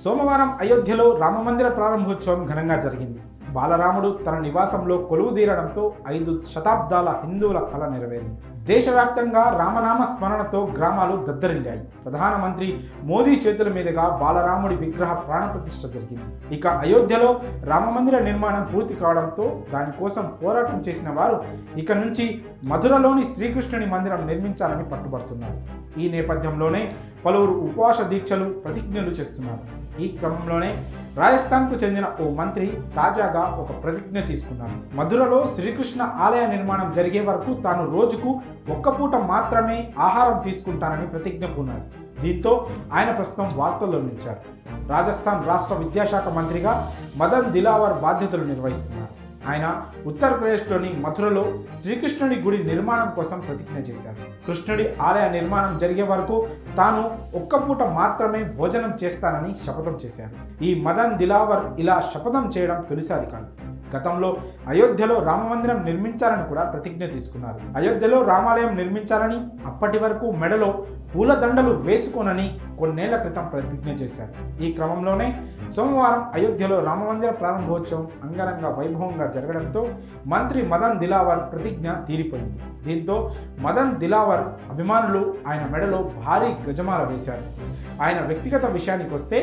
సోమవారం అయోధ్యలో రామమందిర ప్రారంభోత్సవం ఘనంగా జరిగింది. బాలరాముడు తన నివాసంలో కొలువుదీరడంతో 5 శతాబ్దాల హిందువుల కల నెరవేరింది. దేశవ్యాప్తంగా రామనామ స్మరణతో గ్రామాలు దద్దరిల్లాయి. ప్రధానమంత్రి మోదీ చేతుల మీదుగా బాలరాముడి విగ్రహ ప్రాణప్రతిష్ఠ జరిగింది. ఇక అయోధ్యలో రామమందిర నిర్మాణం పూర్తి కావడంతో దానికోసం పోరాటం చేసిన వారు ఇక నుంచి మధురలోని శ్రీకృష్ణుని మందిరం నిర్మించాలని పట్టుబడుతున్నారు. ఈ నేపథ్యంలోనే పలువురు ఉపవాస దీక్షలు, ప్రతిజ్ఞలు చేస్తున్నారు. ఈ క్రమంలోనే రాజస్థాన్కు చెందిన ఓ మంత్రి తాజాగా ఒక ప్రతిజ్ఞ తీసుకున్నారు. మధురలో శ్రీకృష్ణ ఆలయ నిర్మాణం జరిగే వరకు తాను రోజుకు ఒక్క పూట మాత్రమే ఆహారం తీసుకుంటానని ప్రతిజ్ఞ పూనారు. దీంతో ఆయన ప్రస్తుతం వార్తల్లో నిలిచారు. రాజస్థాన్ రాష్ట్ర విద్యాశాఖ మంత్రిగా మదన్ దిలావర్ బాధ్యతలు నిర్వహిస్తున్నారు. ఆయన ఉత్తరప్రదేశ్లోని మథురలో శ్రీకృష్ణుడి గుడి నిర్మాణం కోసం ప్రతిజ్ఞ చేశారు. కృష్ణుడి ఆలయ నిర్మాణం జరిగే వరకు తాను ఒక్క పూట మాత్రమే భోజనం చేస్తానని శపథం చేశారు. ఈ మదన్ దిలావర్ ఇలా శపథం చేయడం తొలిసారి కాదు. గతంలో అయోధ్యలో రామమందిరం నిర్మించాలని కూడా ప్రతిజ్ఞ తీసుకున్నారు. అయోధ్యలో రామాలయం నిర్మించాలని, అప్పటి వరకు మెడలో పూలదండలు వేసుకోనని కొన్నేళ్ల క్రితం ప్రతిజ్ఞ చేశారు. ఈ క్రమంలోనే సోమవారం అయోధ్యలో రామమందిర ప్రారంభోత్సవం అంగరంగ వైభవంగా జరగడంతో మంత్రి మదన్ దిలావర్ ప్రతిజ్ఞ తీరిపోయింది. దీంతో మదన్ దిలావర్ అభిమానులు ఆయన మెడలో భారీ గజమాల వేశారు. ఆయన వ్యక్తిగత విషయానికి వస్తే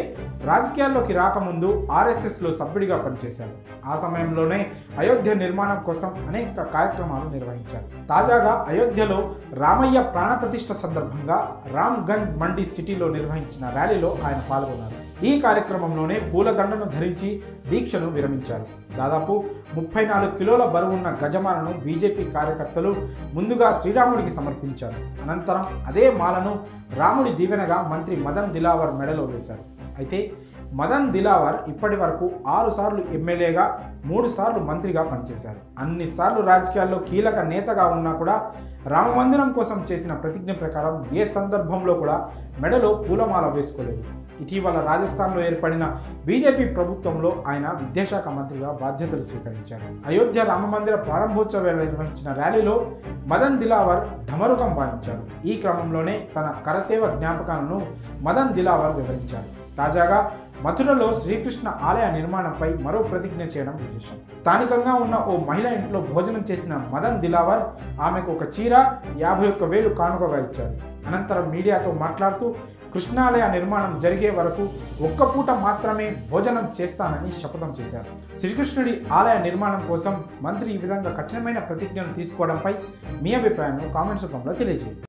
రాజకీయాల్లోకి రాకముందు RSSలో సభ్యుడిగా పనిచేశారు. ఆ సమయంలోనే అయోధ్య నిర్మాణం కోసం అనేక కార్యక్రమాలు నిర్వహించారు. తాజాగా అయోధ్యలో రామయ్య ప్రాణప్రతిష్ఠ సందర్భంగా రామ్గంజ్ మండి సిటీలో నిర్వహించిన ర్యాలీలో ఆయన పాల్గొన్నారు. ఈ కార్యక్రమంలోనే పూలదండను ధరించి దీక్షను విరమించారు. దాదాపు 34 కిలోల బరువున్న గజమాలను బీజేపీ కార్యకర్తలు ముందుగా శ్రీరాముడికి సమర్పించారు. అనంతరం అదే మాలను రాముడి దీవెనగా మంత్రి మదన్ దిలావర్ మెడలో వేశారు. అయితే మదన్ దిలావర్ ఇప్పటి వరకు 6 సార్లు ఎమ్మెల్యేగా, 3 సార్లు మంత్రిగా పనిచేశారు. అన్నిసార్లు రాజకీయాల్లో కీలక నేతగా ఉన్నా కూడా రామమందిరం కోసం చేసిన ప్రతిజ్ఞ ప్రకారం ఏ సందర్భంలో కూడా మెడలో పూలమాల వేసుకోలేదు. ఇటీవల రాజస్థాన్లో ఏర్పడిన బీజేపీ ప్రభుత్వంలో ఆయన విద్యాశాఖ మంత్రిగా బాధ్యతలు స్వీకరించారు. అయోధ్య రామమందిర ప్రారంభోత్సవాలు నిర్వహించిన ర్యాలీలో మదన్ దిలావర్ ఢమరుకం వాయించారు. ఈ క్రమంలోనే తన కరసేవ జ్ఞాపకాలను మదన్ దిలావర్ వివరించారు. తాజాగా మథురలో శ్రీకృష్ణ ఆలయ నిర్మాణంపై మరో ప్రతిజ్ఞ చేయడం విశేషం. స్థానికంగా ఉన్న ఓ మహిళ ఇంట్లో భోజనం చేసిన మదన్ దిలావర్ ఆమెకు ఒక చీర, 51,000 కానుకగా ఇచ్చారు. అనంతరం మీడియాతో మాట్లాడుతూ కృష్ణాలయ నిర్మాణం జరిగే వరకు ఒక్క పూట మాత్రమే భోజనం చేస్తానని శపథం చేశారు. శ్రీకృష్ణుడి ఆలయ నిర్మాణం కోసం మంత్రి ఈ విధంగా కఠినమైన ప్రతిజ్ఞను తీసుకోవడంపై మీ అభిప్రాయాన్ని కామెంట్స్ రూపంలో తెలియజేయండి.